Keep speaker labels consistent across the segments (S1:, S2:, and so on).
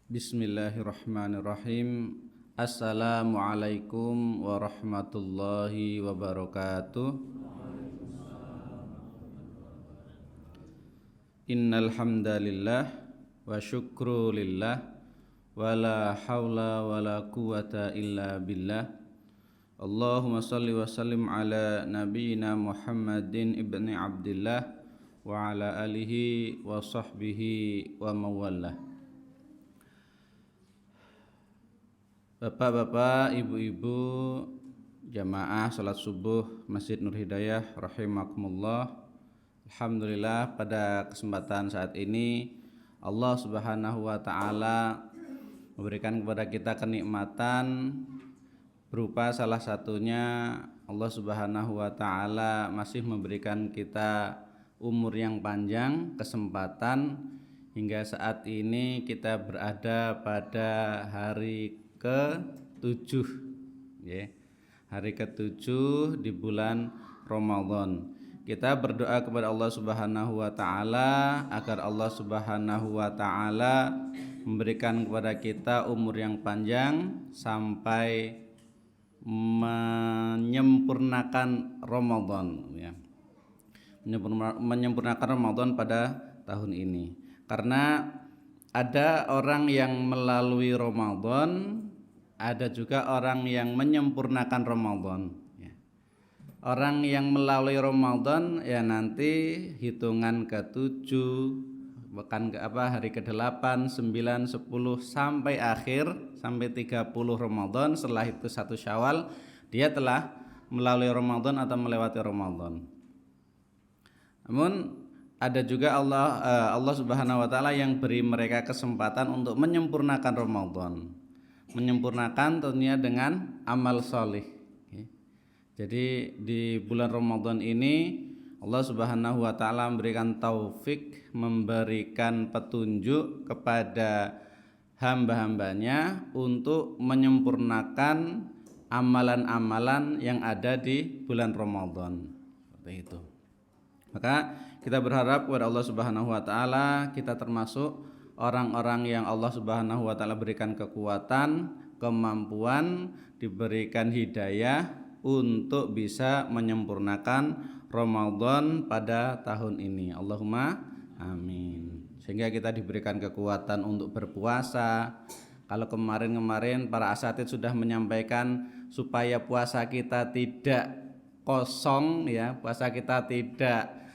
S1: Bismillahirrahmanirrahim. Assalamualaikum warahmatullahi wabarakatuh. Innal hamdalillah wa syukru lillah wa la haula wa la quwata illa billah. Allahumma salli wa sallim ala nabiyyina Muhammadin ibni Abdillah wa ala alihi wa sahbihi wa mawallah. Bapak-bapak, ibu-ibu, jamaah salat subuh Masjid Nur Hidayah rahimakumullah. Alhamdulillah, pada kesempatan saat ini Allah Subhanahu wa taala memberikan kepada kita kenikmatan berupa salah satunya Allah Subhanahu wa taala masih memberikan kita umur yang panjang, kesempatan hingga saat ini kita berada pada hari ke-7 ya. Hari ke-7 di bulan Ramadan. Kita berdoa kepada Allah Subhanahu wa taala agar Allah Subhanahu wa taala memberikan kepada kita umur yang panjang sampai menyempurnakan Ramadan ya. Menyempurnakan Ramadan pada tahun ini. Karena ada orang yang melalui Ramadan, ada juga orang yang menyempurnakan Ramadan ya. Orang yang melalui Ramadan ya nanti hitungan ke-7 bahkan hari ke-8, 9, 10 sampai akhir sampai 30 Ramadan, setelah itu 1 Syawal dia telah melalui Ramadan atau melewati Ramadan. Namun ada juga Allah Subhanahu wa taala yang beri mereka kesempatan untuk menyempurnakan Ramadan. Menyempurnakan tentunya dengan amal solih. Jadi di bulan Ramadan ini Allah Subhanahu wa taala memberikan taufik, memberikan petunjuk kepada hamba-hambanya untuk menyempurnakan amalan-amalan yang ada di bulan Ramadan. Seperti itu. Maka kita berharap kepada Allah Subhanahu wa taala kita termasuk orang-orang yang Allah Subhanahu wa taala berikan kekuatan, kemampuan, diberikan hidayah untuk bisa menyempurnakan Ramadan pada tahun ini. Allahumma amin. Sehingga kita diberikan kekuatan untuk berpuasa. Kalau kemarin para asatidz sudah menyampaikan supaya puasa kita tidak kosong ya, puasa kita tidak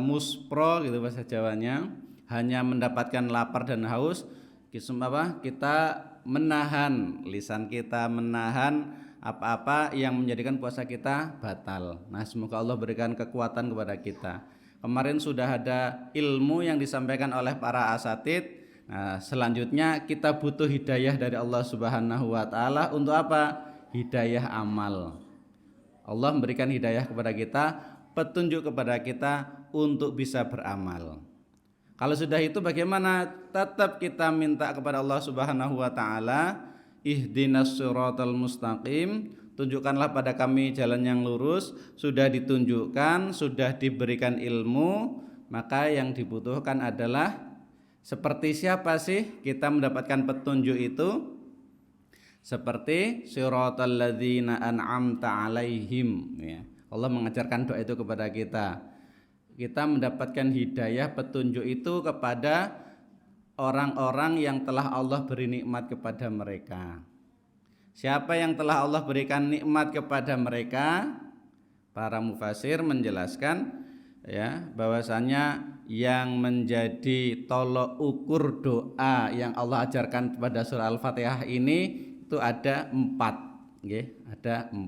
S1: muspro gitu bahasa Jawanya, hanya mendapatkan lapar dan haus. Kita menahan lisan kita, menahan apa-apa yang menjadikan puasa kita batal. Nah, semoga Allah berikan kekuatan kepada kita. Kemarin sudah ada ilmu yang disampaikan oleh para asatidz. Nah, selanjutnya kita butuh hidayah dari Allah Subhanahu wa taala untuk apa? Hidayah amal. Allah memberikan hidayah kepada kita, petunjuk kepada kita untuk bisa beramal. Kalau sudah itu bagaimana? Tetap kita minta kepada Allah Subhanahu wa taala, ihdinas siratal mustaqim, tunjukkanlah pada kami jalan yang lurus. Sudah ditunjukkan, sudah diberikan ilmu, maka yang dibutuhkan adalah seperti siapa sih kita mendapatkan petunjuk itu? Seperti siratal ladzina an'amta alaihim ya. Allah mengajarkan doa itu kepada kita. Kita mendapatkan hidayah petunjuk itu kepada orang-orang yang telah Allah beri nikmat kepada mereka. Siapa yang telah Allah berikan nikmat kepada mereka? Para mufasir menjelaskan ya bahwasanya yang menjadi tolok ukur doa yang Allah ajarkan pada surah Al-Fatihah ini itu ada 4, ada 4.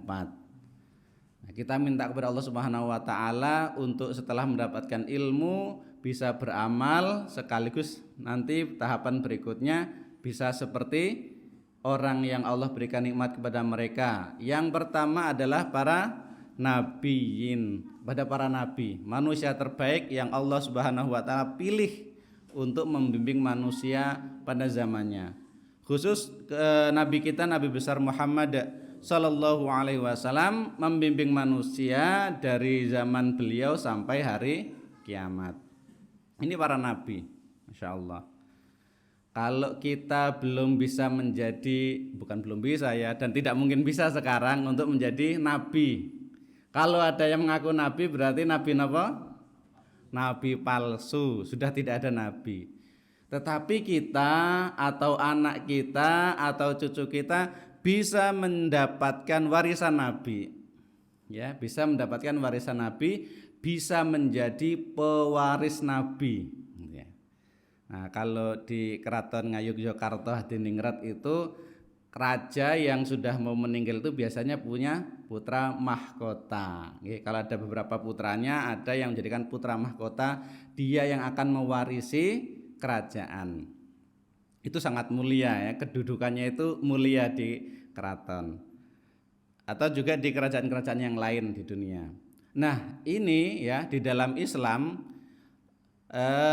S1: Nah, kita minta kepada Allah Subhanahu wa taala untuk setelah mendapatkan ilmu bisa beramal, sekaligus nanti tahapan berikutnya bisa seperti orang yang Allah berikan nikmat kepada mereka. Yang pertama adalah para nabiyin, pada para nabi, manusia terbaik yang Allah Subhanahu wa taala pilih untuk membimbing manusia pada zamannya. Khusus Nabi kita, Nabi besar Muhammad Sallallahu Alaihi Wasallam membimbing manusia dari zaman beliau sampai hari kiamat. Ini para nabi, masya Allah. Kalau kita belum bisa menjadi, bukan belum bisa ya, dan tidak mungkin bisa sekarang untuk menjadi nabi. Kalau ada yang mengaku nabi berarti nabi apa? Nabi palsu, sudah tidak ada nabi. Tetapi kita atau anak kita atau cucu kita bisa mendapatkan warisan nabi. Ya, bisa mendapatkan warisan nabi, bisa menjadi pewaris nabi. Ya. Nah, kalau di Keraton Ngayogyakarta Hadiningrat itu raja yang sudah mau meninggal itu biasanya punya putra mahkota. Oke, kalau ada beberapa putranya, ada yang menjadikan putra mahkota, dia yang akan mewarisi kerajaan. Itu sangat mulia ya, kedudukannya itu mulia di keraton. Atau juga di kerajaan-kerajaan yang lain di dunia. Nah, ini ya di dalam Islam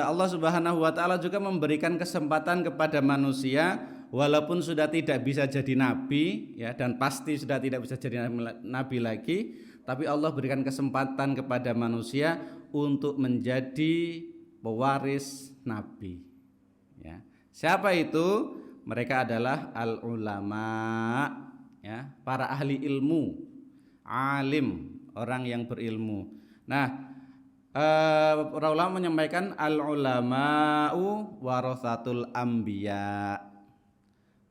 S1: Allah Subhanahu wa taala juga memberikan kesempatan kepada manusia walaupun sudah tidak bisa jadi nabi ya, dan pasti sudah tidak bisa jadi nabi lagi, tapi Allah berikan kesempatan kepada manusia untuk menjadi pewaris nabi ya. Siapa itu? Mereka adalah al ulama ya, para ahli ilmu, alim, orang yang berilmu. Nah, para ulama menyampaikan al ulama'u warathatul anbiya.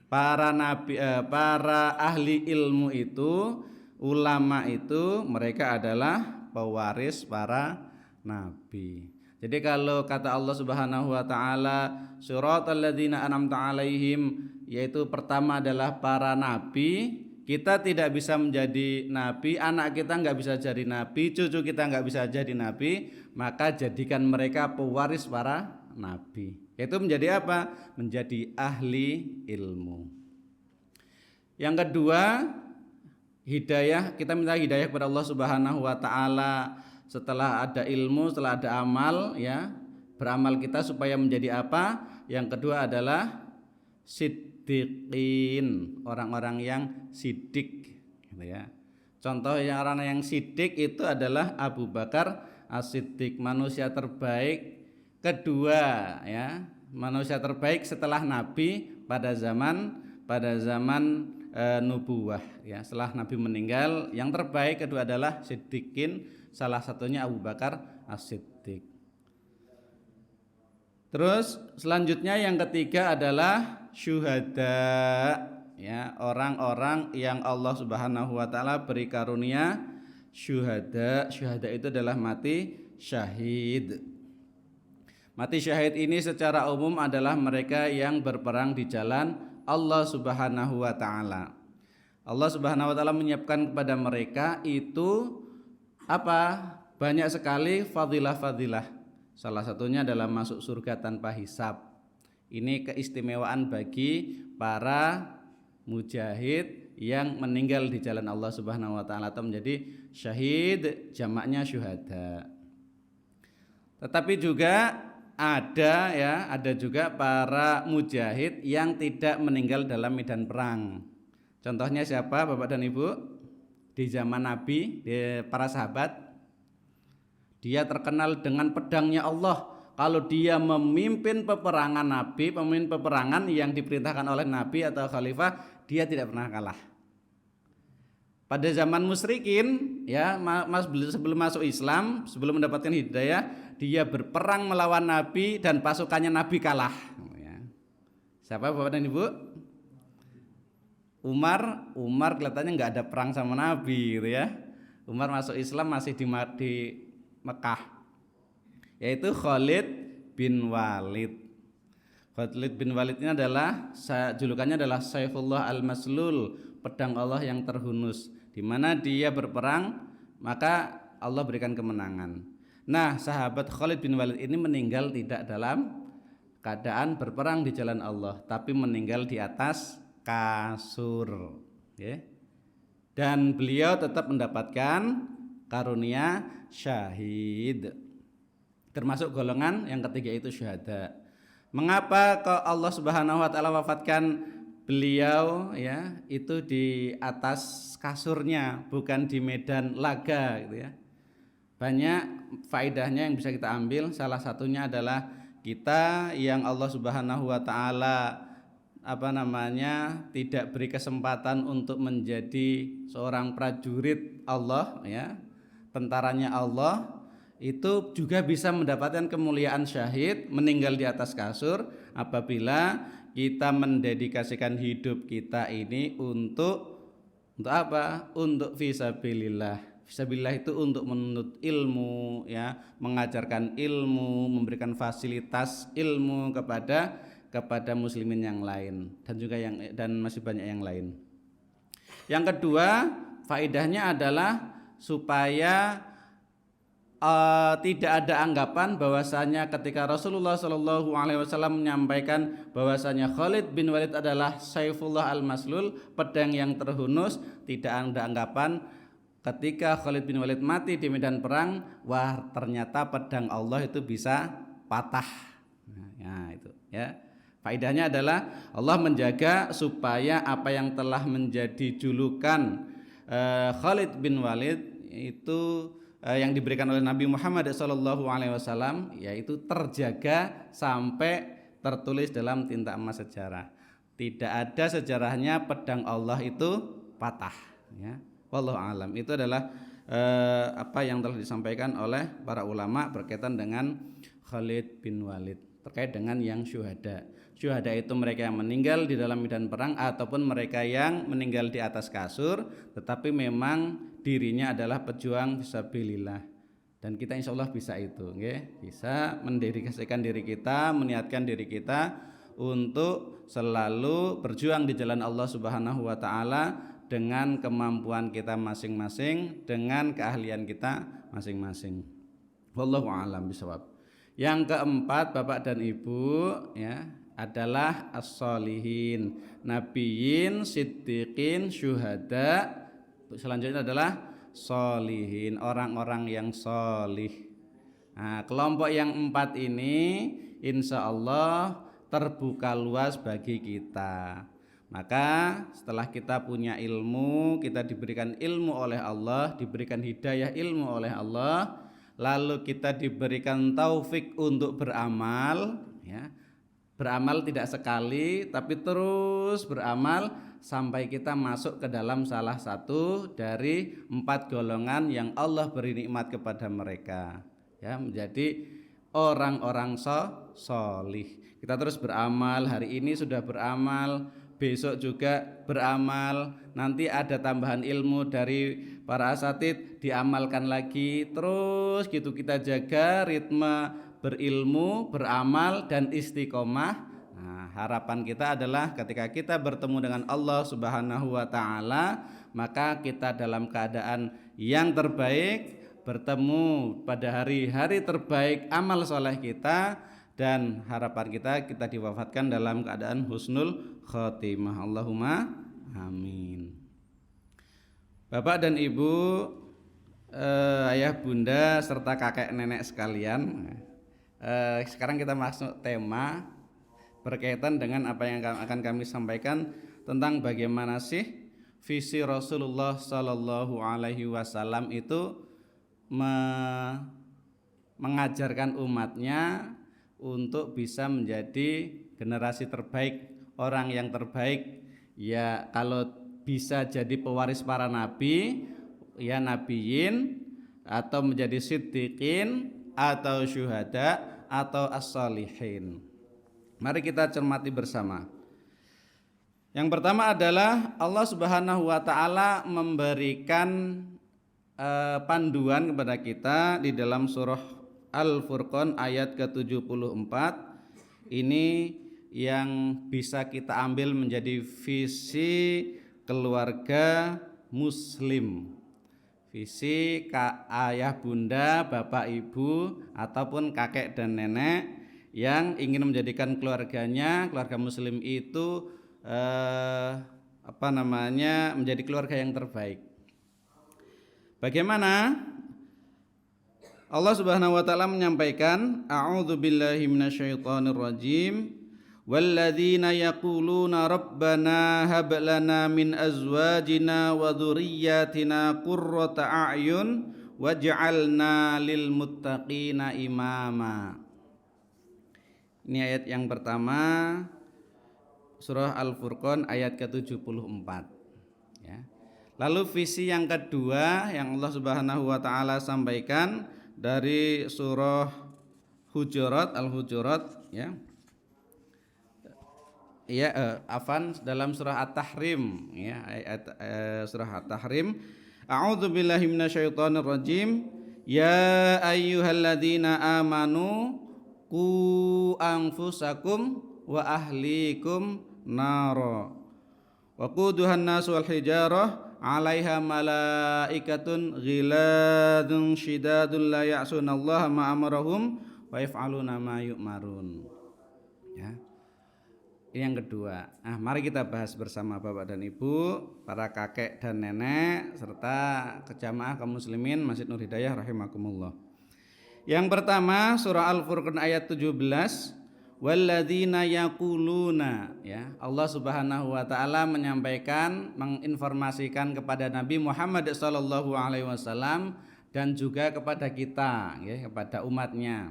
S1: Para nabi, para ahli ilmu itu, ulama itu mereka adalah pewaris para nabi. Jadi kalau kata Allah Subhanahu wa taala, siratal ladzina an'amta 'alaihim, yaitu pertama adalah para nabi. Kita tidak bisa menjadi nabi, anak kita nggak bisa jadi nabi, cucu kita nggak bisa jadi nabi, maka jadikan mereka pewaris para nabi. Yaitu menjadi apa? Menjadi ahli ilmu. Yang kedua, hidayah, kita minta hidayah kepada Allah Subhanahu wa taala setelah ada ilmu, setelah ada amal ya. Beramal kita supaya menjadi apa? Yang kedua adalah siddiqin, orang-orang yang sidik gitu ya. Contoh yang orang yang sidik itu adalah Abu Bakar As-Siddiq, manusia terbaik kedua ya, manusia terbaik setelah Nabi pada zaman nubuwah ya. Setelah Nabi meninggal, yang terbaik kedua adalah siddiqin, salah satunya Abu Bakar As-Siddiq. Terus selanjutnya yang ketiga adalah syuhada ya, orang-orang yang Allah Subhanahu wa taala beri karunia syuhada. Syuhada itu adalah mati syahid. Mati syahid ini secara umum adalah mereka yang berperang di jalan Allah Subhanahu wa taala. Allah Subhanahu wa taala menyiapkan kepada mereka itu apa? Banyak sekali fadilah-fadilah. Salah satunya adalah masuk surga tanpa hisab. Ini keistimewaan bagi para mujahid yang meninggal di jalan Allah Subhanahu wa taala atau menjadi syahid, jamaknya syuhada. Tetapi juga ada juga para mujahid yang tidak meninggal dalam medan perang. Contohnya siapa Bapak dan Ibu? Di zaman Nabi, para sahabat, dia terkenal dengan pedangnya Allah. Kalau dia memimpin peperangan Nabi, pemimpin peperangan yang diperintahkan oleh Nabi atau khalifah, dia tidak pernah kalah. Pada zaman musyrikin, ya, sebelum masuk Islam, sebelum mendapatkan hidayah, dia berperang melawan Nabi dan pasukannya Nabi kalah. Ya. Siapa Bapak dan Ibu? Umar kelihatannya nggak ada perang sama Nabi, gitu ya. Umar masuk Islam masih di Mekah, yaitu Khalid bin Walid. Khalid bin Walid ini adalah julukannya adalah Saifullah al-Maslul, pedang Allah yang terhunus. Di mana dia berperang, maka Allah berikan kemenangan. Nah, sahabat Khalid bin Walid ini meninggal tidak dalam keadaan berperang di jalan Allah, tapi meninggal di atas kasur. Okay. Dan beliau tetap mendapatkan karunia syahid, termasuk golongan yang ketiga itu syuhada. Mengapa kok Allah Subhanahu wa taala wafatkan beliau ya itu di atas kasurnya, bukan di medan laga gitu ya? Banyak faedahnya yang bisa kita ambil. Salah satunya adalah kita yang Allah Subhanahu wa taala tidak beri kesempatan untuk menjadi seorang prajurit Allah, ya, tentaranya Allah, itu juga bisa mendapatkan kemuliaan syahid, meninggal di atas kasur apabila kita mendedikasikan hidup kita ini untuk apa? Untuk fisabilillah. Fisabilillah itu untuk menuntut ilmu, ya, mengajarkan ilmu, memberikan fasilitas ilmu kepada muslimin yang lain, dan masih banyak yang lain. Yang kedua, faedahnya adalah supaya tidak ada anggapan bahwasanya ketika Rasulullah Shallallahu Alaihi Wasallam menyampaikan bahwasanya Khalid bin Walid adalah Saifullah al-Maslul, pedang yang terhunus, tidak ada anggapan ketika Khalid bin Walid mati di medan perang, wah ternyata pedang Allah itu bisa patah. Nah, itu, ya. Faedahnya adalah Allah menjaga supaya apa yang telah menjadi julukan Khalid bin Walid itu yang diberikan oleh Nabi Muhammad SAW, yaitu terjaga sampai tertulis dalam tinta emas sejarah. Tidak ada sejarahnya pedang Allah itu patah, ya. Wallahu a'lam. Itu adalah apa yang telah disampaikan oleh para ulama berkaitan dengan Khalid bin Walid terkait dengan yang syuhada. Syuhada itu mereka yang meninggal di dalam medan perang ataupun mereka yang meninggal di atas kasur, tetapi memang dirinya adalah pejuang fisabilillah. Dan kita insya Allah bisa itu, okay? Bisa mendedikasikan diri kita, meniatkan diri kita untuk selalu berjuang di jalan Allah Subhanahu wa taala dengan kemampuan kita masing-masing, dengan keahlian kita masing-masing. Wallahu a'lam bishawab. Yang keempat, Bapak dan Ibu, ya, adalah as-solihin, nabiyyin, siddiqin, syuhada. Selanjutnya adalah solihin, orang-orang yang solih. Nah, kelompok yang empat ini insya Allah terbuka luas bagi kita. Maka setelah kita punya ilmu, kita diberikan ilmu oleh Allah, diberikan hidayah ilmu oleh Allah, lalu kita diberikan taufik untuk beramal, ya. Beramal tidak sekali, tapi terus beramal sampai kita masuk ke dalam salah satu dari 4 golongan yang Allah beri nikmat kepada mereka, ya, menjadi orang-orang solih. Kita terus beramal, hari ini sudah beramal, besok juga beramal, nanti ada tambahan ilmu dari para asatid, diamalkan lagi, terus gitu kita jaga ritme berilmu, beramal, dan istiqomah. Nah, harapan kita adalah ketika kita bertemu dengan Allah Subhanahu wa taala, maka kita dalam keadaan yang terbaik, bertemu pada hari-hari terbaik amal soleh kita, dan harapan kita diwafatkan dalam keadaan husnul khotimah. Allahumma amin. Bapak dan Ibu, ayah bunda serta kakek nenek sekalian, sekarang kita masuk tema berkaitan dengan apa yang akan kami sampaikan tentang bagaimana sih visi Rasulullah Sallallahu Alaihi Wasallam itu mengajarkan umatnya untuk bisa menjadi generasi terbaik, orang yang terbaik. Ya, kalau bisa jadi pewaris para nabi, ya, nabiyyin, atau menjadi siddiqin, atau syuhada, atau as-solihin. Mari kita cermati bersama. Yang pertama adalah Allah Subhanahu wa taala memberikan panduan kepada kita di dalam surah Al-Furqan ayat ke-74. Ini yang bisa kita ambil menjadi visi keluarga muslim, visi ayah bunda, bapak ibu, ataupun kakek dan nenek yang ingin menjadikan keluarganya, keluarga muslim itu menjadi keluarga yang terbaik. Bagaimana? Allah Subhanahu wa taala menyampaikan, a'udzubillahi minasyaitonirrajim, walladzina yaquluna rabbana hab lana min azwajina wa dzurriyyatina qurrata a'yun waj'alna lil muttaqina imama. Ini ayat yang pertama surah Al-Furqan ayat ke-74 ya. Lalu visi yang kedua yang Allah Subhanahu wa taala sampaikan dari surah Hujurat Al-Hujurat ya. Ya, afan dalam surah At-Tahrim ya, ayat surah At-Tahrim. A'udzubillahi minasyaitonir rajim. Ya ayyuhalladzina amanu qu anfusakum wa ahlikum nara wa quduhan nas wal hijarah 'alaiha malaikatun ghiladun syidadun la ya'sunallaha ma amarahum wa yaf'aluna ma yu'marun. Ya. Ini yang kedua. Nah, mari kita bahas bersama Bapak dan Ibu, para kakek dan nenek serta kejamaah kaum muslimin Masjid Nur Hidayah rahimakumullah. Yang pertama surah Al-Furqan ayat 17, walladzina yaquluna ya. Allah Subhanahu wa taala menyampaikan, menginformasikan kepada Nabi Muhammad sallallahu alaihi wasallam dan juga kepada kita ya, kepada umatnya.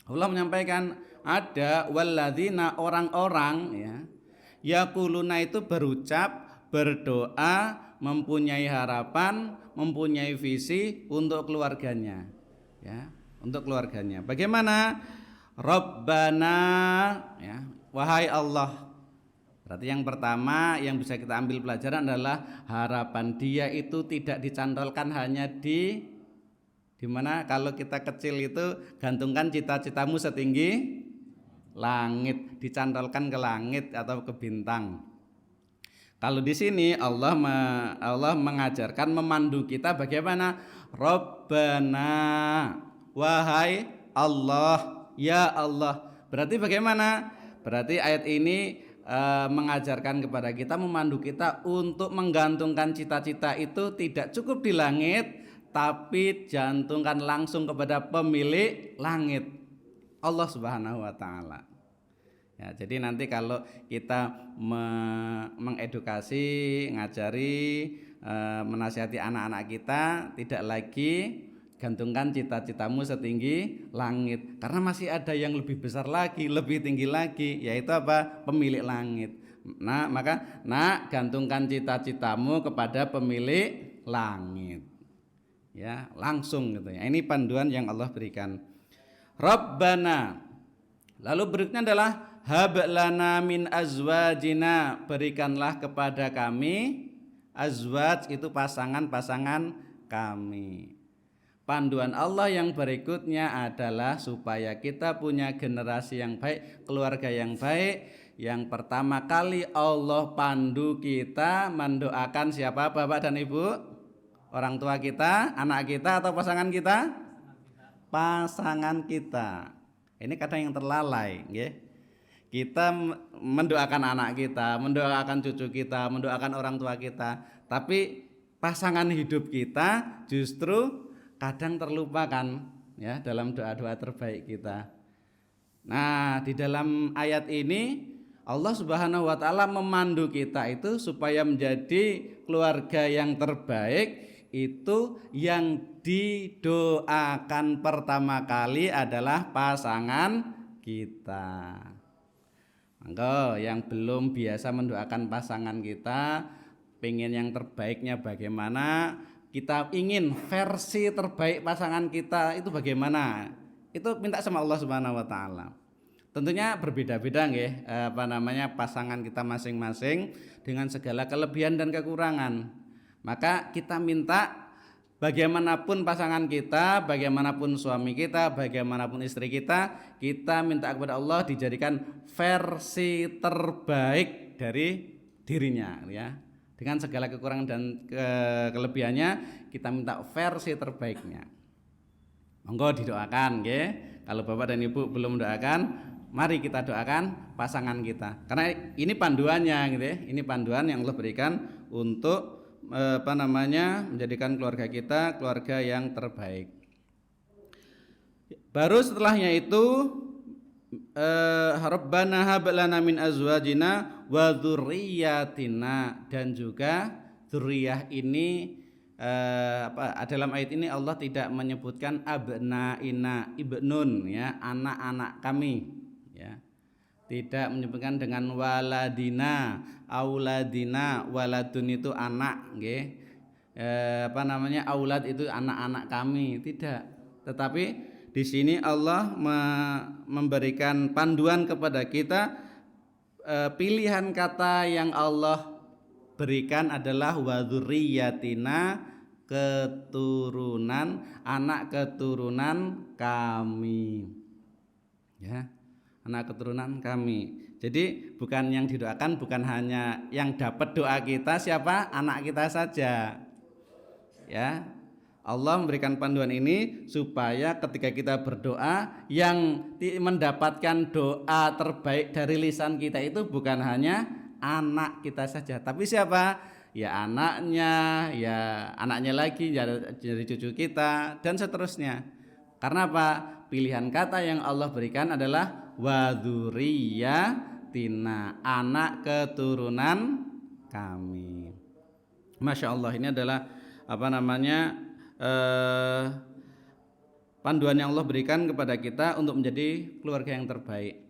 S1: Allah menyampaikan ada walladzina orang-orang ya, yaquluna itu berucap, berdoa, mempunyai harapan, mempunyai visi untuk keluarganya ya, untuk keluarganya. Bagaimana? Rabbana ya, wahai Allah. Berarti yang pertama yang bisa kita ambil pelajaran adalah harapan dia itu tidak dicantolkan hanya di mana kalau kita kecil itu gantungkan cita-citamu setinggi langit, dicantolkan ke langit atau ke bintang. Kalau di sini Allah mengajarkan, memandu kita bagaimana? Rabbana, wahai Allah, ya Allah. Berarti bagaimana? Berarti ayat ini mengajarkan kepada kita, memandu kita untuk menggantungkan cita-cita itu tidak cukup di langit, tapi jantungkan langsung kepada pemilik langit, Allah Subhanahu wa taala. Ya, jadi nanti kalau kita mengedukasi, ngajari, menasihati anak-anak kita, tidak lagi gantungkan cita-citamu setinggi langit, karena masih ada yang lebih besar lagi, lebih tinggi lagi, yaitu apa? Pemilik langit. Nah, maka gantungkan cita-citamu kepada pemilik langit. Ya, langsung gitu ya. Ini panduan yang Allah berikan. Rabbana. Lalu berikutnya adalah hab lana min azwajina, berikanlah kepada kami, azwaj itu pasangan-pasangan kami. Panduan Allah yang berikutnya adalah supaya kita punya generasi yang baik, keluarga yang baik. Yang pertama kali Allah pandu kita mendoakan siapa Bapak dan Ibu? Orang tua kita, anak kita atau pasangan kita? Pasangan kita. Ini kadang yang terlalai, ya. Kita mendoakan anak kita, mendoakan cucu kita, mendoakan orang tua kita, tapi pasangan hidup kita justru kadang terlupakan ya dalam doa-doa terbaik kita. Nah, di dalam ayat ini Allah Subhanahu wa taala memandu kita itu supaya menjadi keluarga yang terbaik. Itu yang didoakan pertama kali adalah pasangan kita. Monggo yang belum biasa mendoakan pasangan kita, pengen yang terbaiknya bagaimana, kita ingin versi terbaik pasangan kita itu bagaimana, itu minta sama Allah Subhanahu wa taala. Tentunya berbeda-beda nggih, pasangan kita masing-masing dengan segala kelebihan dan kekurangan. Maka kita minta bagaimanapun pasangan kita, bagaimanapun suami kita, bagaimanapun istri kita, kita minta kepada Allah dijadikan versi terbaik dari dirinya ya. Dengan segala kekurangan dan kelebihannya, kita minta versi terbaiknya. Monggo didoakan nggih. Kalau Bapak dan Ibu belum mendoakan, mari kita doakan pasangan kita. Karena ini panduannya gitu ya. Ini panduan yang Allah berikan untuk menjadikan keluarga kita keluarga yang terbaik. Baru setelahnya itu Rabbana hab lana min azwajina wa dzurriyyatina, dan juga dzurriyyah ini dalam ayat ini Allah tidak menyebutkan abnaina ibnun ya, anak-anak kami ya. Tidak menyebutkan dengan waladina, auladina, waladun itu anak, nggih. Aulad itu anak-anak kami, tidak. Tetapi di sini Allah memberikan panduan kepada kita, pilihan kata yang Allah berikan adalah wadzurriyyatina, keturunan, anak keturunan kami. Ya, anak keturunan kami. Jadi bukan yang didoakan, bukan hanya yang dapat doa kita siapa? Anak kita saja. Ya. Allah memberikan panduan ini supaya ketika kita berdoa, yang mendapatkan doa terbaik dari lisan kita itu bukan hanya anak kita saja, tapi siapa? Ya anaknya lagi, jadi cucu kita dan seterusnya. Karena apa? Pilihan kata yang Allah berikan adalah wadzurriyyatina, anak keturunan kami. Masya Allah, ini adalah panduan yang Allah berikan kepada kita untuk menjadi keluarga yang terbaik.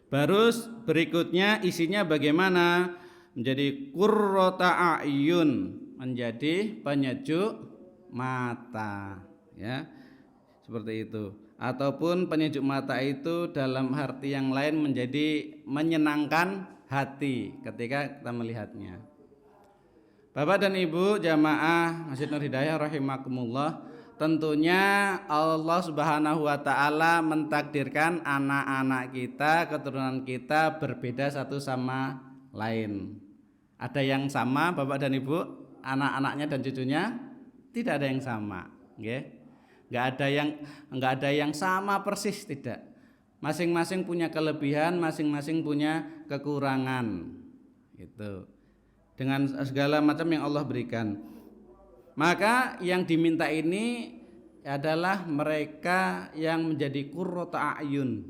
S1: Baru berikutnya isinya bagaimana? Menjadi qurrata a'yun, menjadi penyejuk mata, ya. Seperti itu. Ataupun penyejuk mata itu dalam arti yang lain menjadi menyenangkan hati ketika kita melihatnya. Bapak dan Ibu jamaah Masjid Nur Hidayah rahimakumullah, tentunya Allah Subhanahu wa taala mentakdirkan anak-anak kita, keturunan kita berbeda satu sama lain. Ada yang sama Bapak dan Ibu, anak-anaknya dan cucunya? Tidak ada yang sama, nggih. Enggak ada yang sama persis, tidak. Masing-masing punya kelebihan, masing-masing punya kekurangan. Gitu. Dengan segala macam yang Allah berikan. Maka yang diminta ini adalah mereka yang menjadi qurrata a'yun,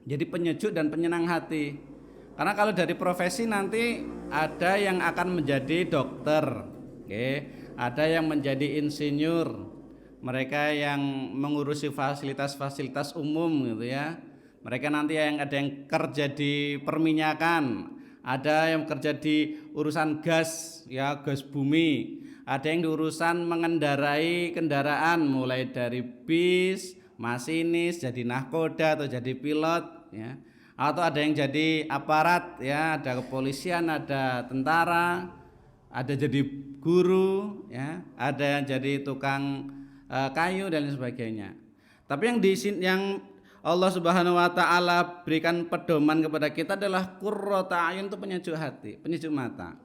S1: jadi penyejuk dan penyenang hati. Karena kalau dari profesi nanti ada yang akan menjadi dokter, ada yang menjadi insinyur, mereka yang mengurusi fasilitas-fasilitas umum gitu ya. Mereka nanti ada yang kerja di perminyakan, ada yang kerja di urusan gas, ya gas bumi, ada yang di urusan mengendarai kendaraan mulai dari bis, masinis, jadi nahkoda atau jadi pilot, ya. Atau ada yang jadi aparat, ya, ada kepolisian, ada tentara, ada jadi guru, ya, ada yang jadi tukang kayu dan sebagainya. Tapi yang Allah Subhanahu wa taala berikan pedoman kepada kita adalah qurrata a'yun, itu penyejuk hati, penyejuk mata.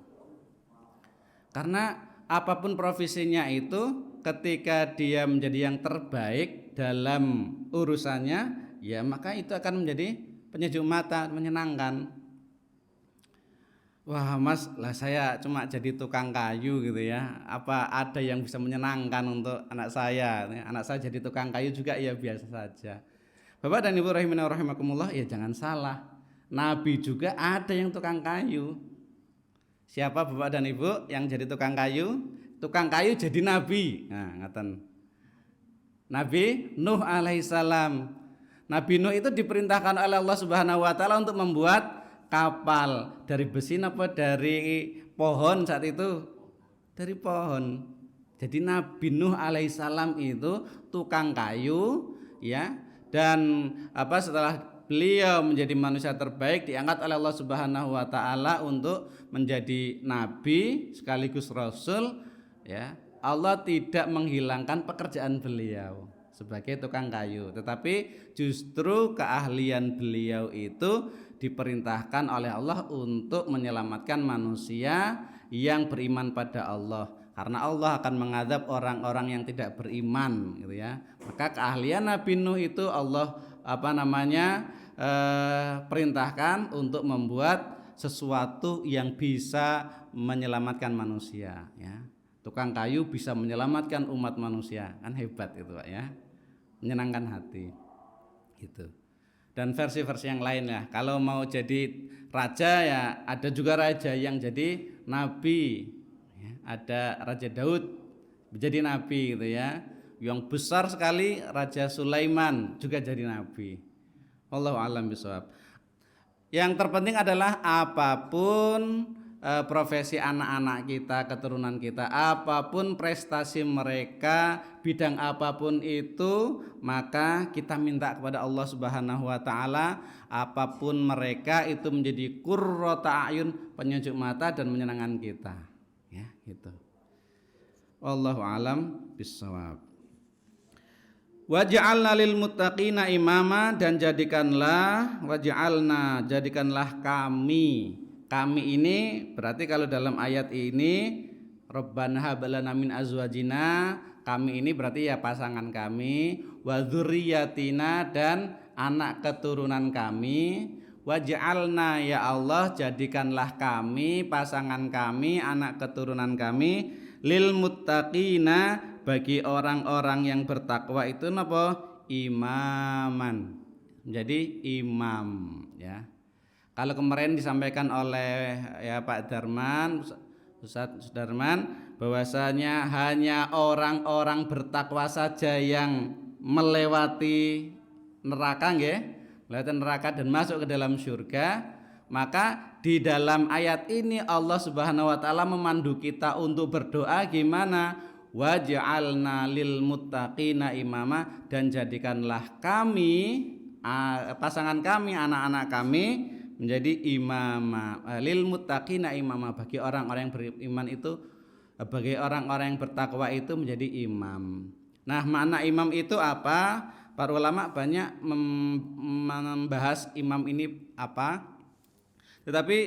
S1: Karena apapun profesinya itu, ketika dia menjadi yang terbaik dalam urusannya, ya maka itu akan menjadi penyejuk mata, menyenangkan. Wah Mas, lah saya cuma jadi tukang kayu gitu ya, apa ada yang bisa menyenangkan untuk anak saya? Anak saya jadi tukang kayu juga ya biasa saja. Bapak dan Ibu rahimani wa rahimakumullah, ya jangan salah, Nabi juga ada yang tukang kayu. Siapa Bapak dan Ibu yang jadi tukang kayu? Tukang kayu jadi Nabi. Nah, ngaten. Nabi Nuh alaihissalam. Nabi Nuh itu diperintahkan oleh Allah Subhanahu wa taala untuk membuat kapal dari besi apa dari pohon saat itu? Dari pohon. Jadi Nabi Nuh alaihissalam itu tukang kayu, ya. Dan setelah beliau menjadi manusia terbaik, diangkat oleh Allah Subhanahu wa taala untuk menjadi nabi sekaligus rasul, ya. Allah tidak menghilangkan pekerjaan beliau sebagai tukang kayu, tetapi justru keahlian beliau itu diperintahkan oleh Allah untuk menyelamatkan manusia yang beriman pada Allah. Karena Allah akan mengadab orang-orang yang tidak beriman, gitu ya. Maka keahlian Nabi Nuh itu Allah perintahkan untuk membuat sesuatu yang bisa menyelamatkan manusia, ya. Tukang kayu bisa menyelamatkan umat manusia, kan hebat itu Pak ya. Menyenangkan hati. Gitu. Dan versi-versi yang lain ya. Kalau mau jadi raja ya ada juga raja yang jadi nabi. Ada Raja Daud menjadi nabi gitu ya. Yang besar sekali Raja Sulaiman juga jadi nabi. Wallahu a'lam bishawab. Yang terpenting adalah apapun profesi anak-anak kita, keturunan kita, apapun prestasi mereka, bidang apapun itu, maka kita minta kepada Allah Subhanahu wa taala apapun mereka itu menjadi qurrata ayun, penyejuk mata dan menyenangkan kita. Ya, gitu. Wallahu alam bissawab. Waj'alna lil muttaqina imama, dan jadikanlah kami ini berarti kalau dalam ayat ini Rabbana hab lana min azwajina, kami ini berarti ya pasangan kami, wa dzurriyyatina, dan anak keturunan kami, waj'alna ya Allah jadikanlah kami, pasangan kami, anak keturunan kami, lil muttaqina, bagi orang-orang yang bertakwa itu napa? Imaman, menjadi imam ya. Kalau kemarin disampaikan oleh ya Pak Darman, Ustaz Darman, bahwasanya hanya orang-orang bertakwa saja yang melewati neraka nggih, melewati neraka dan masuk ke dalam surga. Maka di dalam ayat ini Allah Subhanahu wa taala memandu kita untuk berdoa gimana? Waj'alna lil muttaqina imama, dan jadikanlah kami, pasangan kami, anak-anak kami menjadi imama, lil muttaqina imama, bagi orang-orang yang beriman itu, bagi orang-orang yang bertakwa itu menjadi imam. Nah, makna imam itu apa? Para ulama banyak membahas imam ini apa. Tetapi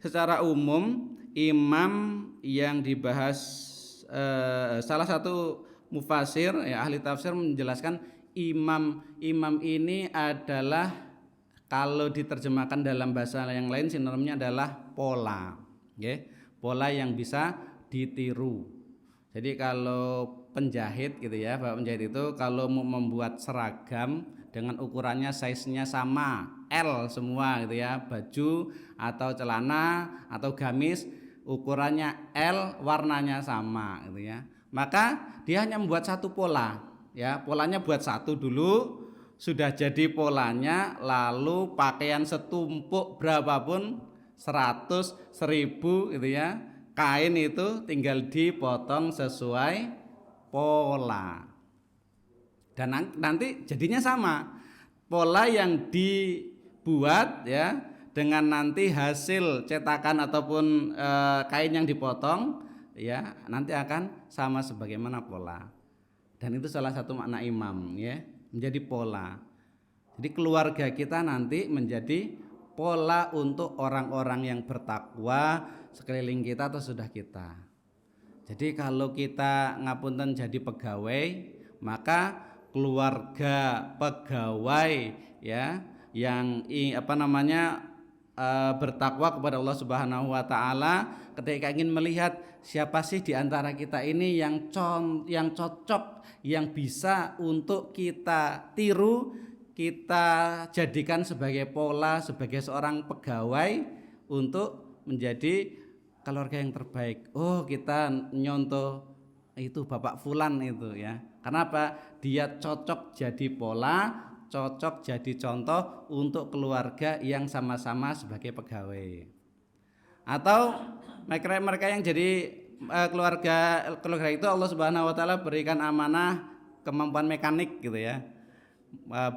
S1: secara umum imam yang dibahas salah satu mufasir ya, ahli tafsir menjelaskan imam ini adalah, kalau diterjemahkan dalam bahasa yang lain sinonimnya adalah pola, okay? Pola yang bisa ditiru. Jadi kalau penjahit gitu ya, Bapak penjahit itu kalau mau membuat seragam dengan ukurannya size-nya sama, L semua gitu ya, baju atau celana atau gamis ukurannya L, warnanya sama gitu ya. Maka dia hanya membuat satu pola ya, polanya buat satu dulu, sudah jadi polanya, lalu pakaian setumpuk berapapun, 100, 1000 gitu ya, kain itu tinggal dipotong sesuai pola. Dan nanti jadinya sama. Pola yang dibuat ya dengan nanti hasil cetakan ataupun kain yang dipotong ya nanti akan sama sebagaimana pola. Dan itu salah satu makna imam ya, menjadi pola. Jadi keluarga kita nanti menjadi pola untuk orang-orang yang bertakwa sekeliling kita atau sudah kita. Jadi kalau kita ngapunten jadi pegawai, maka keluarga pegawai ya yang bertakwa kepada Allah Subhanahu wa taala, ketika ingin melihat siapa sih di antara kita ini yang cocok, yang bisa untuk kita tiru, kita jadikan sebagai pola, sebagai seorang pegawai untuk menjadi keluarga yang terbaik. Oh, kita nyontoh itu Bapak Fulan itu ya. Kenapa? Dia cocok jadi pola, cocok jadi contoh untuk keluarga yang sama-sama sebagai pegawai. Atau mereka yang jadi keluarga itu Allah Subhanahu wa taala berikan amanah kemampuan mekanik gitu ya.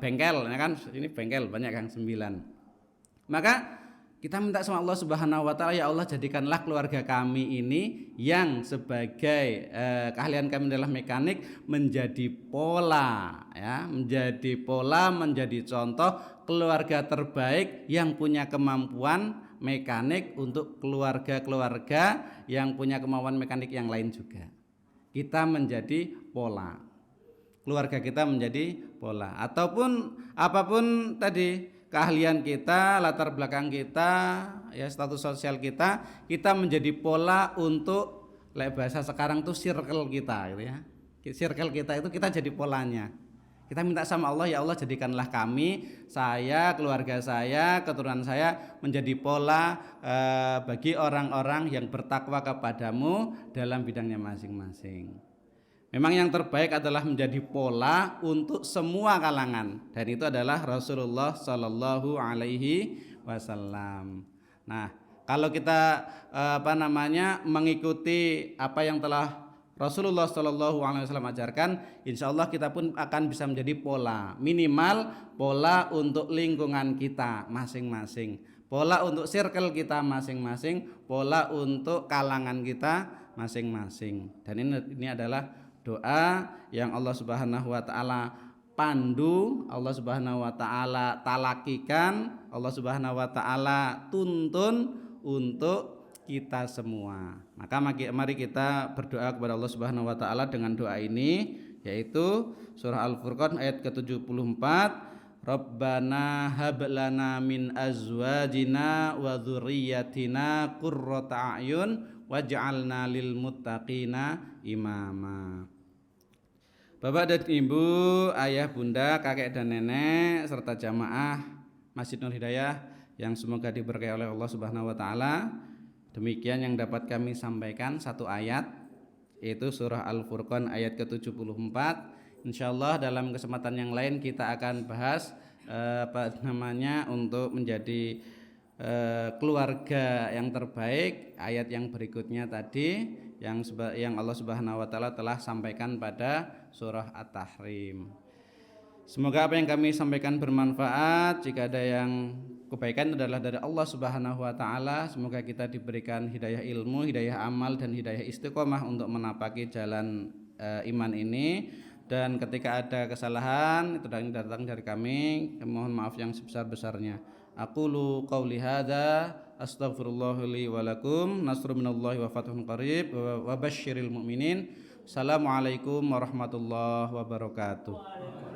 S1: Bengkel ya kan, ini bengkel banyak kan 9. Maka kita minta sama Allah Subhanahu wa taala, ya Allah jadikanlah keluarga kami ini yang sebagai keahlian kami adalah mekanik menjadi pola ya, menjadi contoh keluarga terbaik yang punya kemampuan mekanik untuk keluarga-keluarga yang punya kemampuan mekanik yang lain juga. Kita menjadi pola. Keluarga kita menjadi pola, ataupun apapun tadi keahlian kita, latar belakang kita, ya status sosial kita menjadi pola untuk bahasa sekarang tuh circle kita gitu ya. Circle kita itu kita jadi polanya. Kita minta sama Allah, ya Allah jadikanlah kami, saya, keluarga saya, keturunan saya menjadi pola bagi orang-orang yang bertakwa kepadamu dalam bidangnya masing-masing. Memang yang terbaik adalah menjadi pola untuk semua kalangan, dan itu adalah Rasulullah Shallallahu Alaihi wasallam. Nah, kalau kita mengikuti apa yang telah Rasulullah Shallallahu Alaihi Wasallam ajarkan, insya Allah kita pun akan bisa menjadi pola, minimal pola untuk lingkungan kita masing-masing, pola untuk circle kita masing-masing, pola untuk kalangan kita masing-masing. Dan ini adalah doa yang Allah Subhanahu Wa Taala pandu, Allah Subhanahu Wa Taala talakikan, Allah Subhanahu Wa Taala tuntun untuk kita semua. Maka mari kita berdoa kepada Allah Subhanahu wa taala dengan doa ini, yaitu surah Al-Furqan ayat ke-74, Rabbana hab lana min azwajina wa dzurriyyatina qurrata a'yun waj'alna lil muttaqina imama. Bapak dan Ibu, ayah, bunda, kakek dan nenek serta jamaah Masjid Nur Hidayah yang semoga diberkahi oleh Allah Subhanahu wa taala. Demikian yang dapat kami sampaikan, satu ayat, yaitu surah Al-Furqan ayat ke-74. Insyaallah dalam kesempatan yang lain kita akan bahas untuk menjadi keluarga yang terbaik. Ayat yang berikutnya tadi yang Allah Subhanahu wa taala telah sampaikan pada surah At-Tahrim. Semoga apa yang kami sampaikan bermanfaat. Jika ada yang kebaikan adalah dari Allah Subhanahu wa taala. Semoga kita diberikan hidayah ilmu, hidayah amal dan hidayah istiqomah untuk menapaki jalan iman ini. Dan ketika ada kesalahan itu datang dari kami, mohon maaf yang sebesar-besarnya. Aqulu qauli hadza astaghfirullah li wa lakum, nasrun minallahi wa fathun qarib wa basyiril mu'minin. Assalamualaikum warahmatullahi wabarakatuh.